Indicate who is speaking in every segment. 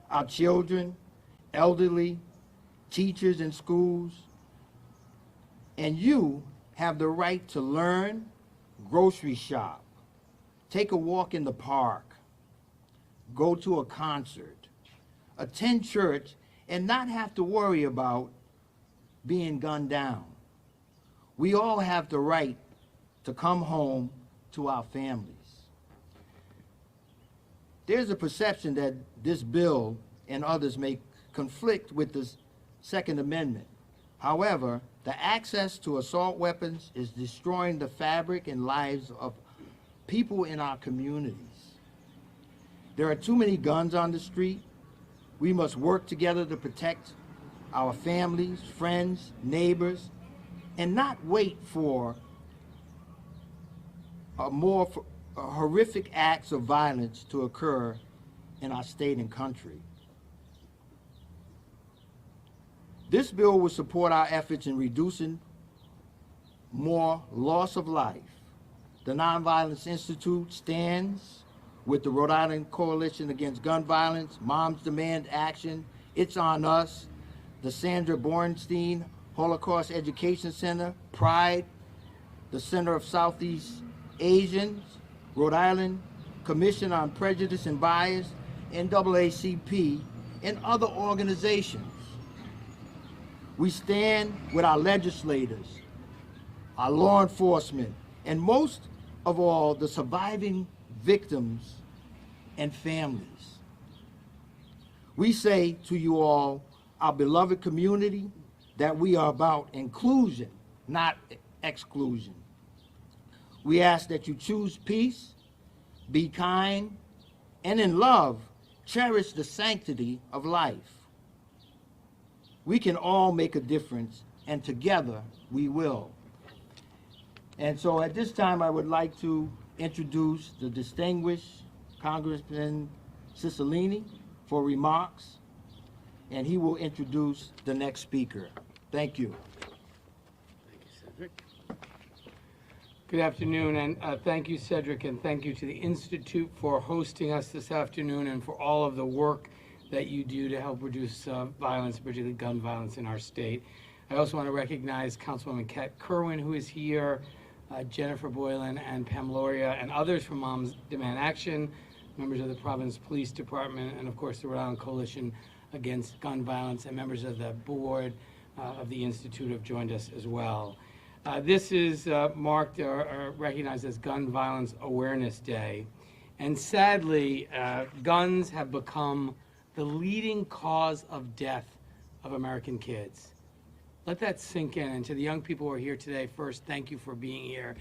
Speaker 1: our children, elderly, teachers in schools, and you have the right to learn, grocery shop, take a walk in the park, go to a concert, attend church, and not have to worry about being gunned down. We all have the right to come home to our families. There's a perception that this bill and others may conflict with the Second Amendment. However, the access to assault weapons is destroying the fabric and lives of people in our communities. There are too many guns on the street. We must work together to protect our families, friends, neighbors, and not wait for more horrific acts of violence to occur in our state and country. This bill will support our efforts in reducing more loss of life. The Nonviolence Institute stands with the Rhode Island Coalition Against Gun Violence, Moms Demand Action, It's On Us, the Sandra Bornstein Holocaust Education Center, Pride, the Center of Southeast Asians, Rhode Island Commission on Prejudice and Bias, NAACP, and other organizations. We stand with our legislators, our law enforcement, and most of all, the surviving victims and families. We say to you all, our beloved community, that we are about inclusion, not exclusion. We ask that you choose peace, be kind, and in love, cherish the sanctity of life. We can all make a difference, and together we will. And so at this time, I would like to introduce the distinguished Congressman Cicilline for remarks, and he will introduce the next speaker. Thank you.
Speaker 2: Thank you, Cedric. Good afternoon, and thank you, Cedric, and thank you to the Institute for hosting us this afternoon and for all of the work that you do to help reduce violence, particularly gun violence in our state. I also want to recognize Councilwoman Kat Kerwin, who is here, Jennifer Boylan and Pam Loria, and others from Moms Demand Action, members of the Providence Police Department, and of course the Rhode Island Coalition Against Gun Violence, and members of the board of the Institute have joined us as well. This is marked or recognized as Gun Violence Awareness Day. And sadly, guns have become the leading cause of death of American kids. Let that sink in. And to the young people who are here today, first, thank you for being here.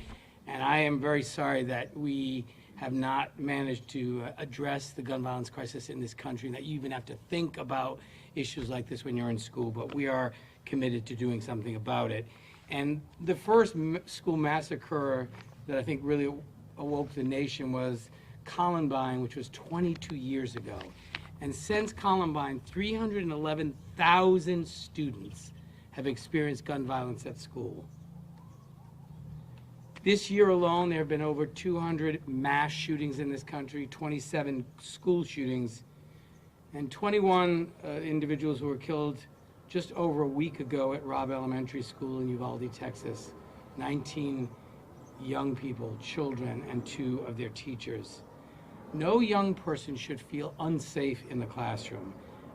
Speaker 2: And I am very sorry that we have not managed to address the gun violence crisis in this country, and that you even have to think about issues like this when you're in school, but we are committed to doing something about it. And the first school massacre that I think really awoke the nation was Columbine, which was 22 years ago. And since Columbine, 311,000 students have experienced gun violence at school. This year alone, there have been over 200 mass shootings in this country, 27 school shootings, and 21 individuals who were killed just over a week ago at Robb Elementary School in Uvalde, Texas. 19 young people, children, and 2 of their teachers. No young person should feel unsafe in the classroom,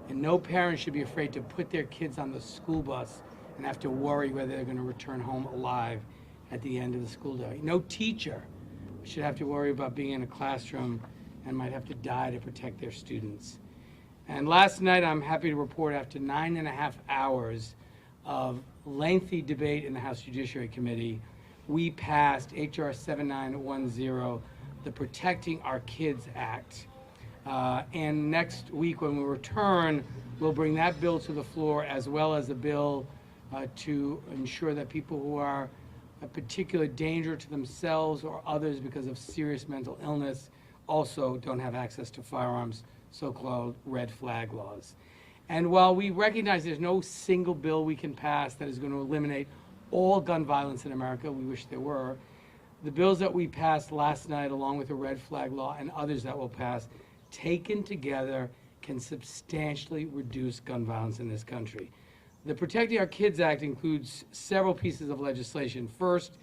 Speaker 2: and no parent should be afraid to put their kids on the school bus and have to worry whether they're going to return home alive at the end of the school day. No teacher should have to worry about being in a classroom and might have to die to protect their students. And last night, I'm happy to report, after 9.5 hours of lengthy debate in the House Judiciary Committee, we passed H.R. 7910, the Protecting Our Kids Act. And next week when we return, we'll bring that bill to the floor, as well as a bill to ensure that people who are a particular danger to themselves or others because of serious mental illness also don't have access to firearms, so-called red flag laws. And while we recognize there's no single bill we can pass that is going to eliminate all gun violence in America, we wish there were, the bills that we passed last night, along with the red flag law and others that will pass, taken together, can substantially reduce gun violence in this country. The Protecting Our Kids Act includes several pieces of legislation. First,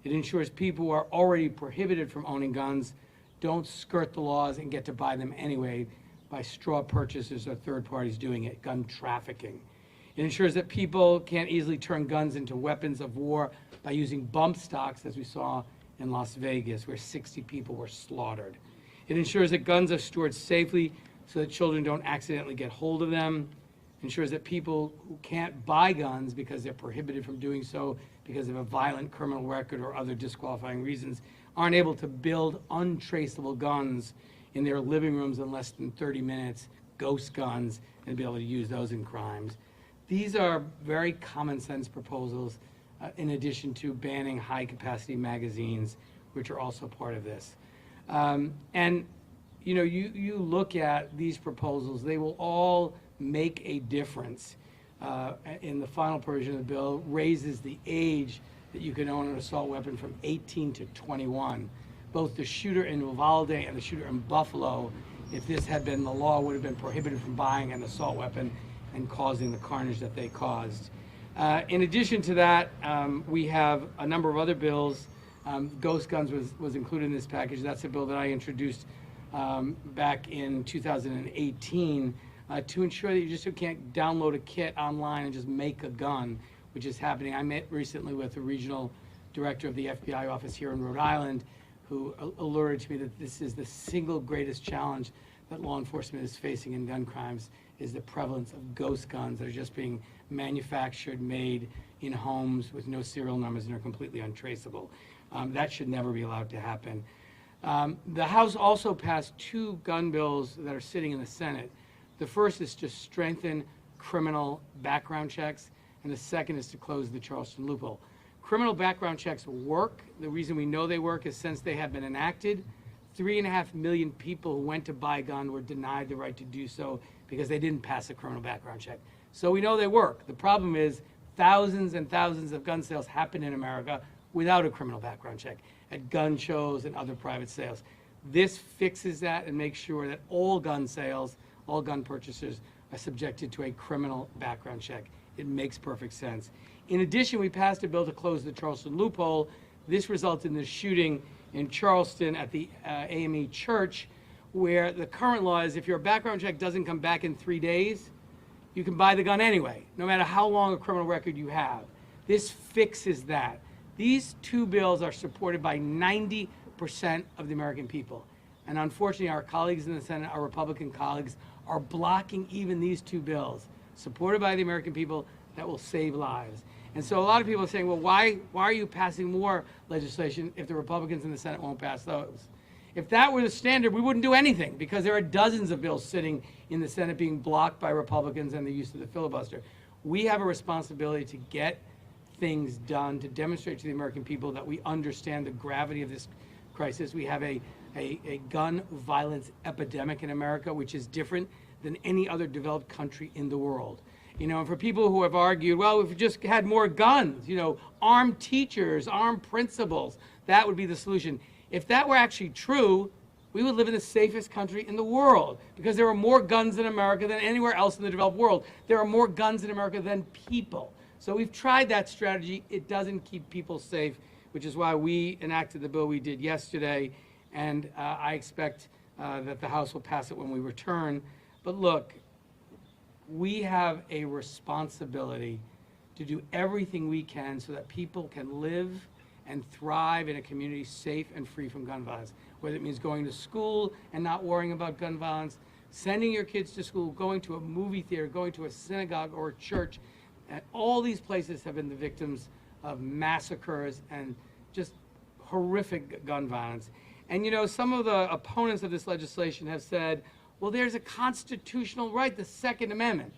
Speaker 2: it ensures people who are already prohibited from owning guns don't skirt the laws and get to buy them anyway by straw purchasers or third parties doing it, gun trafficking. It ensures that people can't easily turn guns into weapons of war by using bump stocks, as we saw in Las Vegas, where 60 people were slaughtered. It ensures that guns are stored safely so that children don't accidentally get hold of them. It ensures that people who can't buy guns because they're prohibited from doing so because of a violent criminal record or other disqualifying reasons aren't able to build untraceable guns in their living rooms in less than 30 minutes, ghost guns, and be able to use those in crimes. These are very common sense proposals, in addition to banning high-capacity magazines, which are also part of this. And you know, you look at these proposals, they will all make a difference. In the final provision of the bill, raises the age that you can own an assault weapon from 18 to 21. Both the shooter in Uvalde and the shooter in Buffalo, if this had been the law, would have been prohibited from buying an assault weapon and causing the carnage that they caused. In addition to that, we have a number of other bills. Ghost guns was included in this package. That's a bill that I introduced back in 2018 to ensure that you just can't download a kit online and just make a gun, which is happening. I met recently with the regional director of the FBI office here in Rhode Island, who alerted to me that this is the single greatest challenge that law enforcement is facing in gun crimes, is the prevalence of ghost guns that are just being manufactured, made in homes with no serial numbers and are completely untraceable. That should never be allowed to happen. The House also passed 2 gun bills that are sitting in the Senate. The first is to strengthen criminal background checks, and the second is to close the Charleston loophole. Criminal background checks work. The reason we know they work is since they have been enacted, 3.5 million people who went to buy a gun were denied the right to do so because they didn't pass a criminal background check. So we know they work. The problem is thousands and thousands of gun sales happen in America without a criminal background check at gun shows and other private sales. This fixes that and makes sure that all gun sales, all gun purchasers are subjected to a criminal background check. It makes perfect sense. In addition, we passed a bill to close the Charleston loophole. This resulted in the shooting in Charleston at the AME church, where the current law is if your background check doesn't come back in 3 days, you can buy the gun anyway, no matter how long a criminal record you have. This fixes that. These 2 bills are supported by 90% of the American people. And unfortunately, our colleagues in the Senate, our Republican colleagues, are blocking even these 2 bills, supported by the American people, that will save lives. And so a lot of people are saying, well, why are you passing more legislation if the Republicans in the Senate won't pass those? If that were the standard, we wouldn't do anything, because there are dozens of bills sitting in the Senate being blocked by Republicans and the use of the filibuster. We have a responsibility to get things done, to demonstrate to the American people that we understand the gravity of this crisis. We have a gun violence epidemic in America, which is different than any other developed country in the world. You know, and for people who have argued, well, if we just had more guns, you know, armed teachers, armed principals, that would be the solution. If that were actually true, we would live in the safest country in the world, because there are more guns in America than anywhere else in the developed world. There are more guns in America than people. So we've tried that strategy. It doesn't keep people safe, which is why we enacted the bill we did yesterday, and I expect that the House will pass it when we return. But look, we have a responsibility to do everything we can so that people can live and thrive in a community safe and free from gun violence, whether it means going to school and not worrying about gun violence, sending your kids to school, going to a movie theater, going to a synagogue or a church. And all these places have been the victims of massacres and just horrific gun violence. And you know, some of the opponents of this legislation have said, well, there's a constitutional right, the Second Amendment.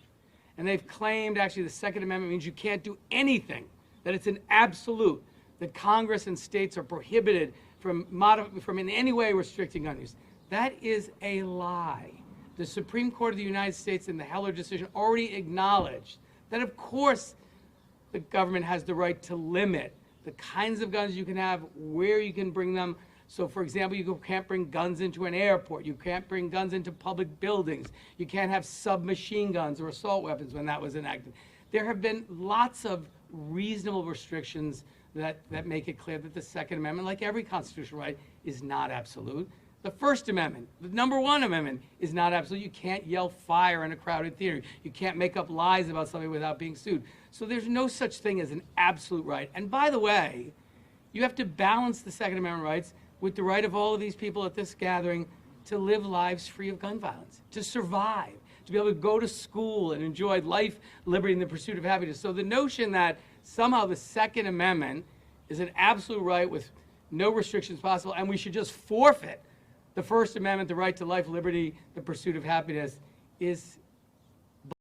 Speaker 2: And they've claimed actually the Second Amendment means you can't do anything, that it's an absolute, that Congress and states are prohibited from in any way restricting gun use. That is a lie. The Supreme Court of the United States in the Heller decision already acknowledged that, of course, the government has the right to limit the kinds of guns you can have, where you can bring them, So, for example, you can't bring guns into an airport. You can't bring guns into public buildings. You can't have submachine guns or assault weapons when that was enacted. There have been lots of reasonable restrictions that make it clear that the Second Amendment, like every constitutional right, is not absolute. The First Amendment, the number one amendment, is not absolute. You can't yell fire in a crowded theater. You can't make up lies about something without being sued. So there's no such thing as an absolute right. And by the way, you have to balance the Second Amendment rights with the right of all of these people at this gathering to live lives free of gun violence, to survive, to be able to go to school and enjoy life, liberty, and the pursuit of happiness. So the notion that somehow the Second Amendment is an absolute right with no restrictions possible, and we should just forfeit the First Amendment, the right to life, liberty, the pursuit of happiness, is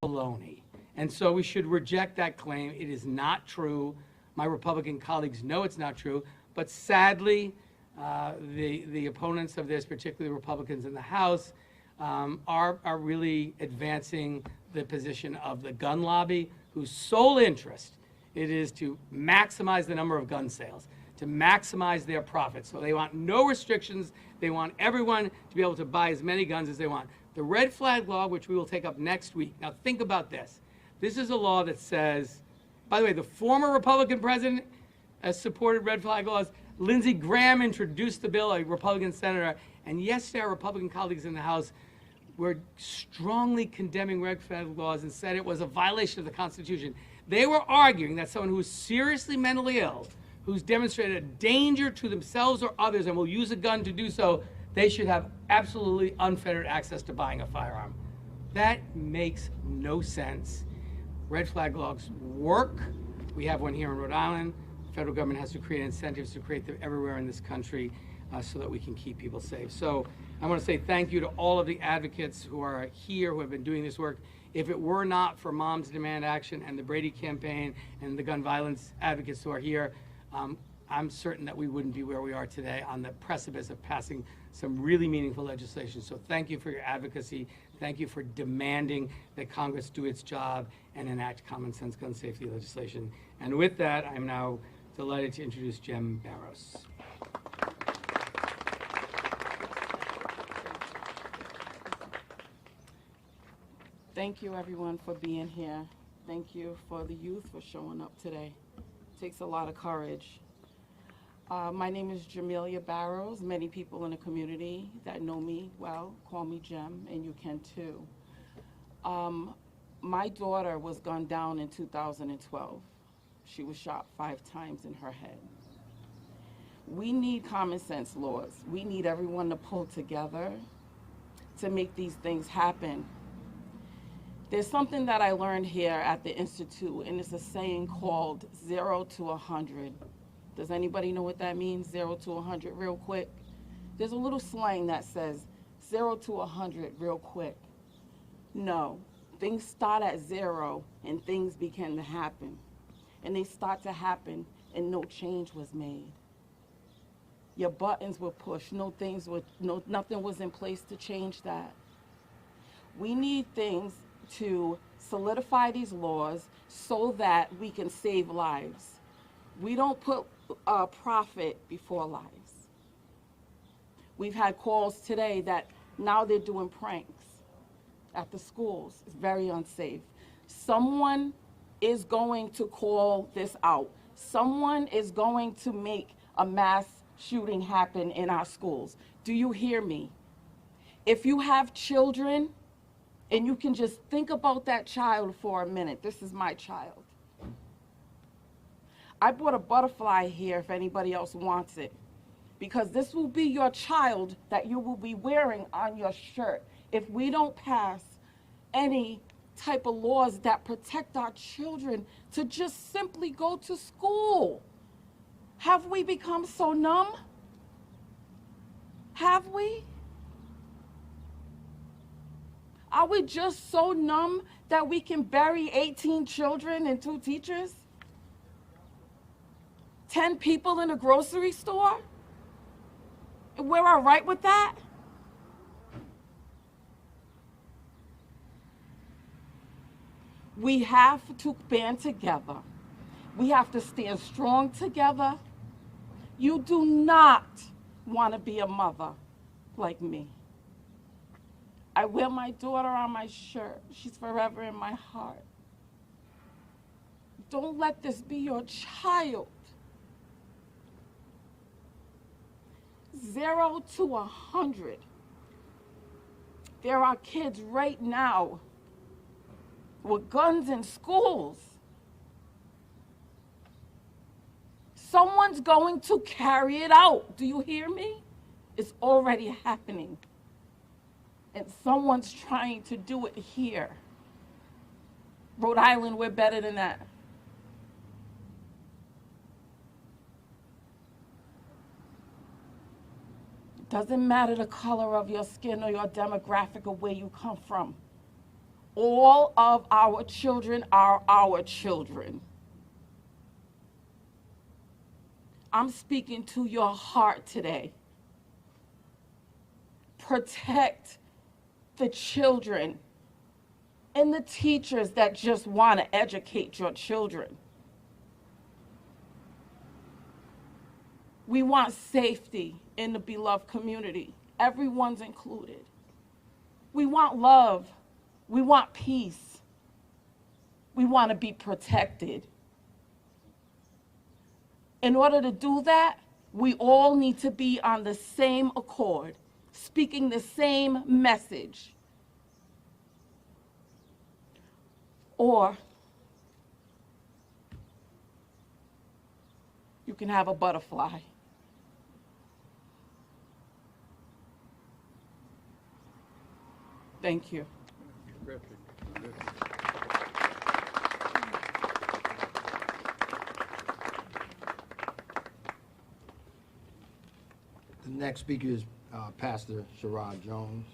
Speaker 2: baloney. And so we should reject that claim. It is not true. My Republican colleagues know it's not true. But sadly, the opponents of this, particularly Republicans in the House, are really advancing the position of the gun lobby, whose sole interest it is to maximize the number of gun sales, to maximize their profits. So they want no restrictions. They want everyone to be able to buy as many guns as they want. The red flag law, which we will take up next week. Now think about this. This is a law that says, by the way, the former Republican president has supported red flag laws. Lindsey Graham introduced the bill, a Republican senator, and yesterday our Republican colleagues in the House were strongly condemning red flag laws and said it was a violation of the Constitution. They were arguing that someone who is seriously mentally ill, who's demonstrated a danger to themselves or others and will use a gun to do so, they should have absolutely unfettered access to buying a firearm. That makes no sense. Red flag laws work. We have one here in Rhode Island. The federal government has to create incentives to create them everywhere in this country so that we can keep people safe. So I want to say thank you to all of the advocates who are here, who have been doing this work. If it were not for Moms Demand Action and the Brady campaign and the gun violence advocates who are here, I'm certain that we wouldn't be where we are today on the precipice of passing some really meaningful legislation. So thank you for your advocacy. Thank you for demanding that Congress do its job and enact common sense gun safety legislation. And with that, I'm now delighted to introduce Jem Barros.
Speaker 3: Thank you, everyone, for being here. Thank you for the youth for showing up today. It takes a lot of courage. My name is Jamelia Barrows. Many people in the community that know me well call me Jem, and you can too. My daughter was gunned down in 2012. She was shot 5 times in her head. We need common sense laws. We need everyone to pull together to make these things happen. There's something that I learned here at the Institute, and it's a saying called 0 to 100. Does anybody know what that means, 0 to 100, real quick? There's a little slang that says 0 to 100 real quick. No, things start at 0 and things begin to happen. And they start to happen and no change was made. Your buttons were pushed, nothing was in place to change that. We need things to solidify these laws so that we can save lives. We don't put profit before lives. We've had calls today that now they're doing pranks at the schools. It's very unsafe. Someone is going to call this out. Someone is going to make a mass shooting happen in our schools. Do you hear me? If you have children, and you can just think about that child for a minute. This is my child. I brought a butterfly here if anybody else wants it, because this will be your child that you will be wearing on your shirt if we don't pass any type of laws that protect our children to just simply go to school. Have we become so numb? Have we? Are we just so numb that we can bury 18 children and 2 teachers? 10 people in a grocery store? We're all right with that? We have to band together. We have to stand strong together. You do not want to be a mother like me. I wear my daughter on my shirt. She's forever in my heart. Don't let this be your child. 0 to 100. There are kids right now with guns in schools. Someone's going to carry it out. Do you hear me? It's already happening. And someone's trying to do it here. Rhode Island, we're better than that. It doesn't matter the color of your skin or your demographic or where you come from. All of our children are our children. I'm speaking to your heart today. Protect the children and the teachers that just want to educate your children. We want safety in the beloved community. Everyone's included. We want love. We want peace. We want to be protected. In order to do that, we all need to be on the same accord, speaking the same message. Or you can have a butterfly. Thank you.
Speaker 1: The next speaker is Pastor Sharon Jones.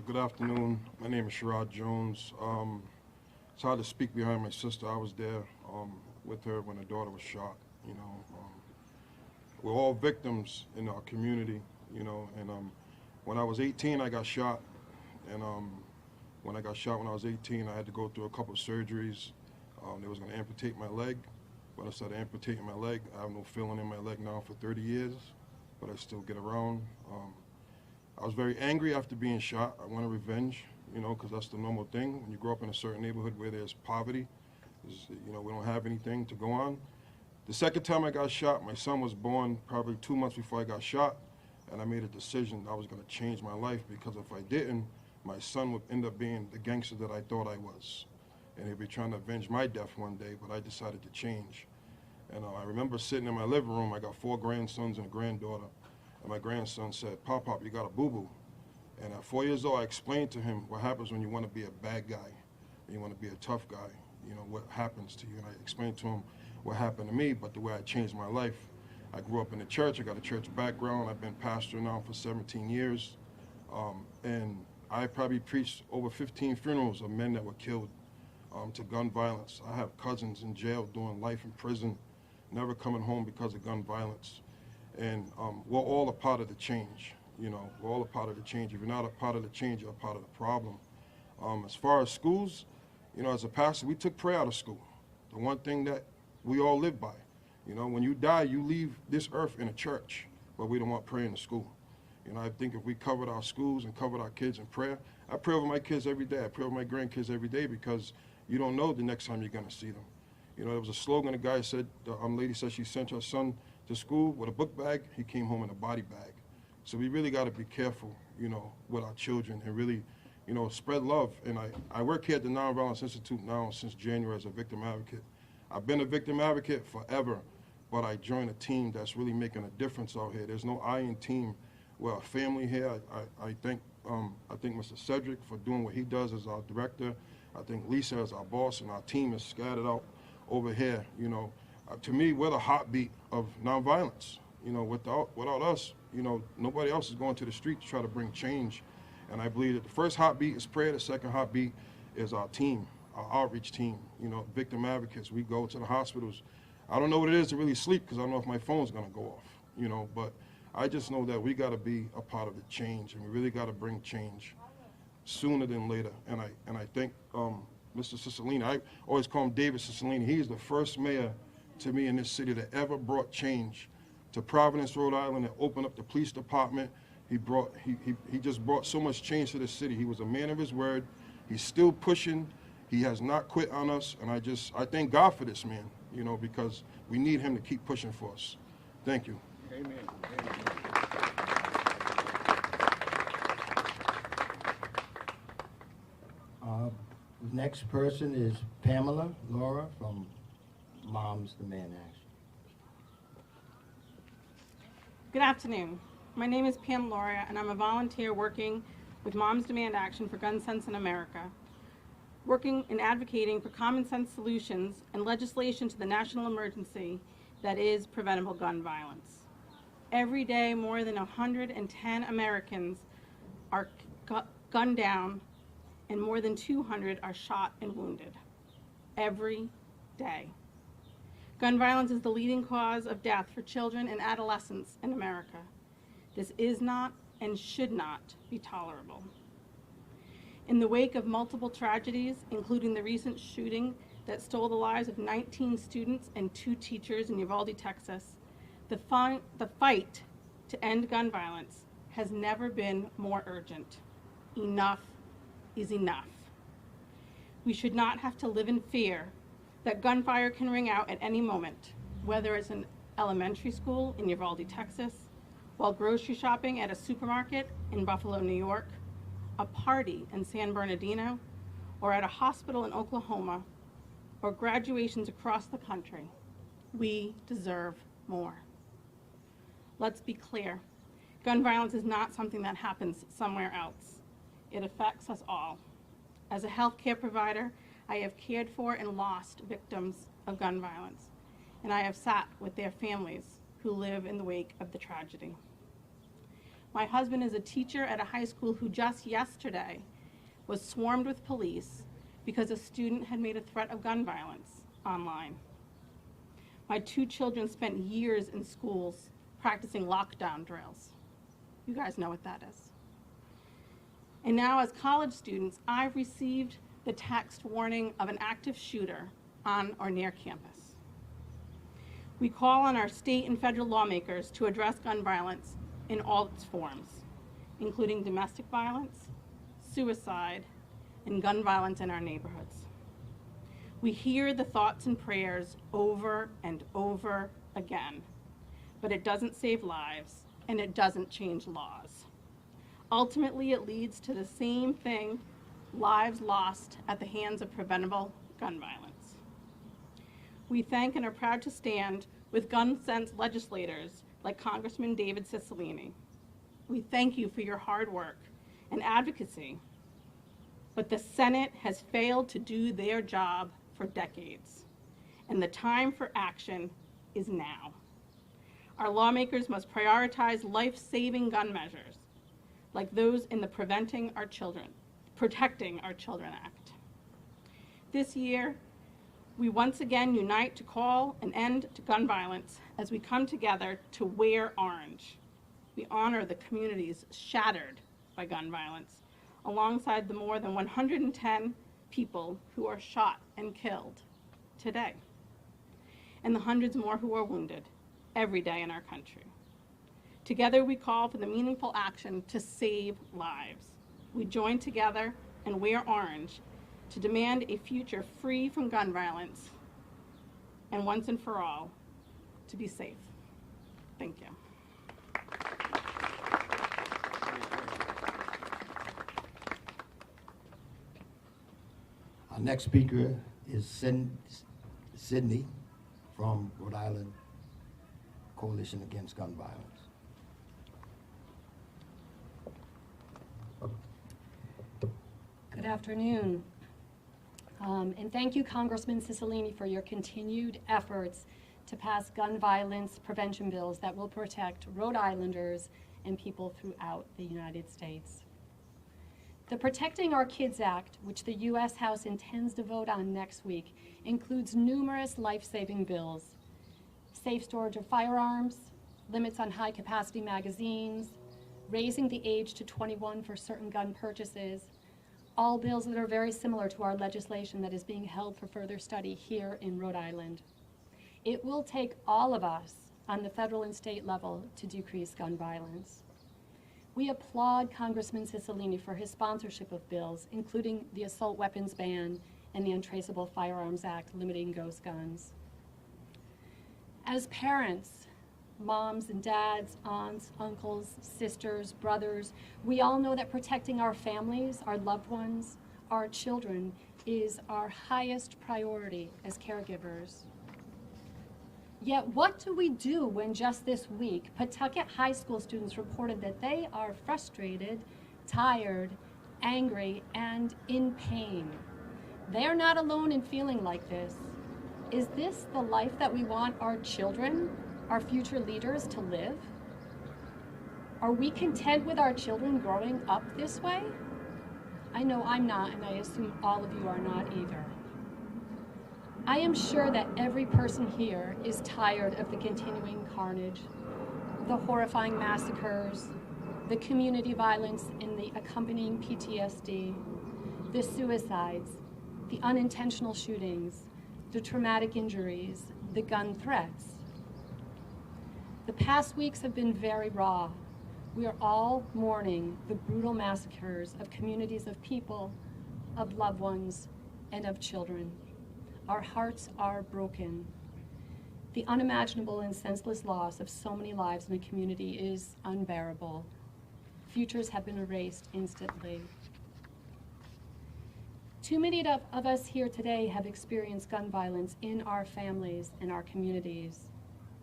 Speaker 4: Good afternoon. My name is Sharon Jones. It's hard to speak behind my sister. I was there with her when her daughter was shot. You know, we're all victims in our community. You know, and when I was 18, I got shot, and when I got shot when I was 18, I had to go through a couple of surgeries. They was going to amputate my leg, but instead of amputating my leg, I have no feeling in my leg now for 30 years, but I still get around. I was very angry after being shot. I wanted revenge, you know, because that's the normal thing. When you grow up in a certain neighborhood where there's poverty, you know, we don't have anything to go on. The second time I got shot, my son was born probably 2 months before I got shot, and I made a decision I was going to change my life, because if I didn't, my son would end up being the gangster that I thought I was. And he'd be trying to avenge my death one day, but I decided to change. And I remember sitting in my living room. I got 4 grandsons and a granddaughter. And my grandson said, "Pop, you got a boo-boo." And at 4 years old, I explained to him what happens when you want to be a bad guy, and you want to be a tough guy, you know, what happens to you. And I explained to him what happened to me, but the way I changed my life. I grew up in the church. I got a church background. I've been pastor now for 17 years. And I probably preached over 15 funerals of men that were killed to gun violence. I have cousins in jail doing life in prison, never coming home because of gun violence. And we're all a part of the change, you know. We're all a part of the change. If you're not a part of the change, you're a part of the problem. As far as schools, you know, as a pastor, we took prayer out of school. The one thing that we all live by. You know, when you die, you leave this earth in a church, but we don't want prayer in the school. You know, I think if we covered our schools and covered our kids in prayer, I pray over my kids every day. I pray over my grandkids every day, because you don't know the next time you're going to see them. You know, there was a slogan, a guy said, the lady said she sent her son to school with a book bag. He came home in a body bag. So we really got to be careful, you know, with our children, and really, you know, spread love. And I work here at the Nonviolence Institute now since January as a victim advocate. I've been a victim advocate forever, but I joined a team that's really making a difference out here. There's no I in team. We're a family here. I thank Mr. Cedric for doing what he does as our director. I think Lisa as our boss, and our team is scattered out over here. You know, to me, we're the heartbeat of nonviolence. You know, without us, you know, nobody else is going to the street to try to bring change. And I believe that the first heartbeat is prayer. The second heartbeat is our team, our outreach team. You know, victim advocates. We go to the hospitals. I don't know what it is to really sleep, because I don't know if my phone's going to go off. You know, but I just know that we got to be a part of the change, and we really got to bring change sooner than later. And I think Mr. Cicilline. I always call him David Cicilline. He's the first mayor to me in this city that ever brought change to Providence, Rhode Island, and opened up the police department. He just brought so much change to the city. He was a man of his word. He's still pushing. He has not quit on us, and I thank God for this man, you know, because we need him to keep pushing for us. Thank you.
Speaker 1: Amen. Next person is Pamela Laura from Moms Demand Action.
Speaker 5: Good afternoon. My name is Pam Laura, and I'm a volunteer working with Moms Demand Action for Gun Sense in America, working and advocating for common sense solutions and legislation to the national emergency that is preventable gun violence. Every day, more than 110 Americans are gunned down, and more than 200 are shot and wounded. Every day. Gun violence is the leading cause of death for children and adolescents in America. This is not and should not be tolerable. In the wake of multiple tragedies, including the recent shooting that stole the lives of 19 students and 2 teachers in Uvalde, Texas, the fight to end gun violence has never been more urgent. Enough is enough. We should not have to live in fear that gunfire can ring out at any moment, whether it's an elementary school in Uvalde, Texas, while grocery shopping at a supermarket in Buffalo, New York, a party in San Bernardino, or at a hospital in Oklahoma, or graduations across the country. We deserve more. Let's be clear. Gun violence is not something that happens somewhere else. It affects us all. As a healthcare provider, I have cared for and lost victims of gun violence, and I have sat with their families who live in the wake of the tragedy. My husband is a teacher at a high school who just yesterday was swarmed with police because a student had made a threat of gun violence online. My 2 children spent years in schools practicing lockdown drills. You guys know what that is. And now as college students, I've received the text warning of an active shooter on or near campus. We call on our state and federal lawmakers to address gun violence in all its forms, including domestic violence, suicide, and gun violence in our neighborhoods. We hear the thoughts and prayers over and over again, but it doesn't save lives and it doesn't change laws. Ultimately, it leads to the same thing: lives lost at the hands of preventable gun violence. We thank and are proud to stand with gun sense legislators like Congressman David Cicilline. We thank you for your hard work and advocacy, but the Senate has failed to do their job for decades, and the time for action is now. Our lawmakers must prioritize life-saving gun measures, like those in the Protecting Our Children Act. This year, we once again unite to call an end to gun violence as we come together to wear orange. We honor the communities shattered by gun violence, alongside the more than 110 people who are shot and killed today, and the hundreds more who are wounded every day in our country. Together, we call for the meaningful action to save lives. We join together and wear orange to demand a future free from gun violence, and once and for all, to be safe. Thank you.
Speaker 1: Our next speaker is Sydney from Rhode Island Coalition Against Gun Violence.
Speaker 6: Good afternoon. And thank you, Congressman Cicilline, for your continued efforts to pass gun violence prevention bills that will protect Rhode Islanders and people throughout the United States. The Protecting Our Kids Act, which the U.S. House intends to vote on next week, includes numerous life-saving bills: safe storage of firearms, limits on high-capacity magazines, raising the age to 21 for certain gun purchases, all bills that are very similar to our legislation that is being held for further study here in Rhode Island. It will take all of us on the federal and state level to decrease gun violence. We applaud Congressman Cicilline for his sponsorship of bills, including the assault weapons ban and the Untraceable Firearms Act limiting ghost guns. As parents, moms and dads, aunts, uncles, sisters, brothers, we all know that protecting our families, our loved ones, our children is our highest priority as caregivers. Yet what do we do when just this week, Pawtucket High School students reported that they are frustrated, tired, angry, and in pain? They are not alone in feeling like this. Is this the life that we want our children, our future leaders, to live? Are we content with our children growing up this way? I know I'm not, and I assume all of you are not either. I am sure that every person here is tired of the continuing carnage, the horrifying massacres, the community violence and the accompanying PTSD, the suicides, the unintentional shootings, the traumatic injuries, the gun threats. The past weeks have been very raw. We are all mourning the brutal massacres of communities of people, of loved ones, and of children. Our hearts are broken. The unimaginable and senseless loss of so many lives in a community is unbearable. Futures have been erased instantly. Too many of us here today have experienced gun violence in our families and our communities.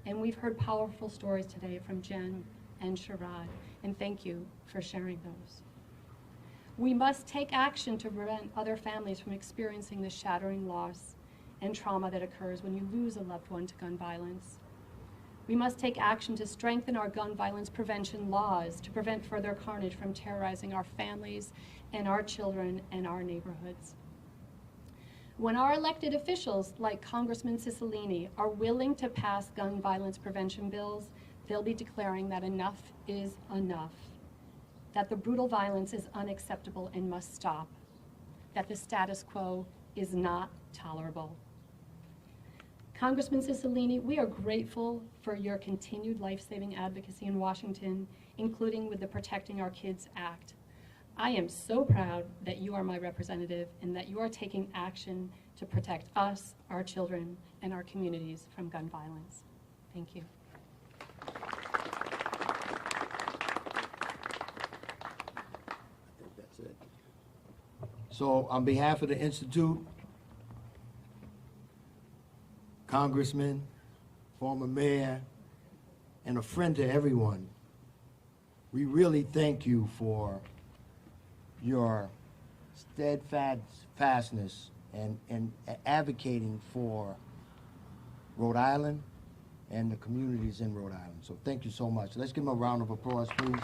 Speaker 6: And we've heard powerful stories today from Jen and Sharon, and thank you for sharing those. We must take action to prevent other families from experiencing the shattering loss and trauma that occurs when you lose a loved one to gun violence. We must take action to strengthen our gun violence prevention laws to prevent further carnage from terrorizing our families and our children and our neighborhoods. When our elected officials, like Congressman Cicilline, are willing to pass gun violence prevention bills, they'll be declaring that enough is enough, that the brutal violence is unacceptable and must stop, that the status quo is not tolerable. Congressman Cicilline, we are grateful for your continued life-saving advocacy in Washington, including with the Protecting Our Kids Act. I am so proud that you are my representative and that you are taking action to protect us, our children, and our communities from gun violence. Thank you.
Speaker 1: I think that's it. So on behalf of the Institute, Congressman, former mayor, and a friend to everyone, we really thank you for your steadfastness and advocating for Rhode Island and the communities in Rhode Island. So thank you so much. Let's give them a round of applause, please.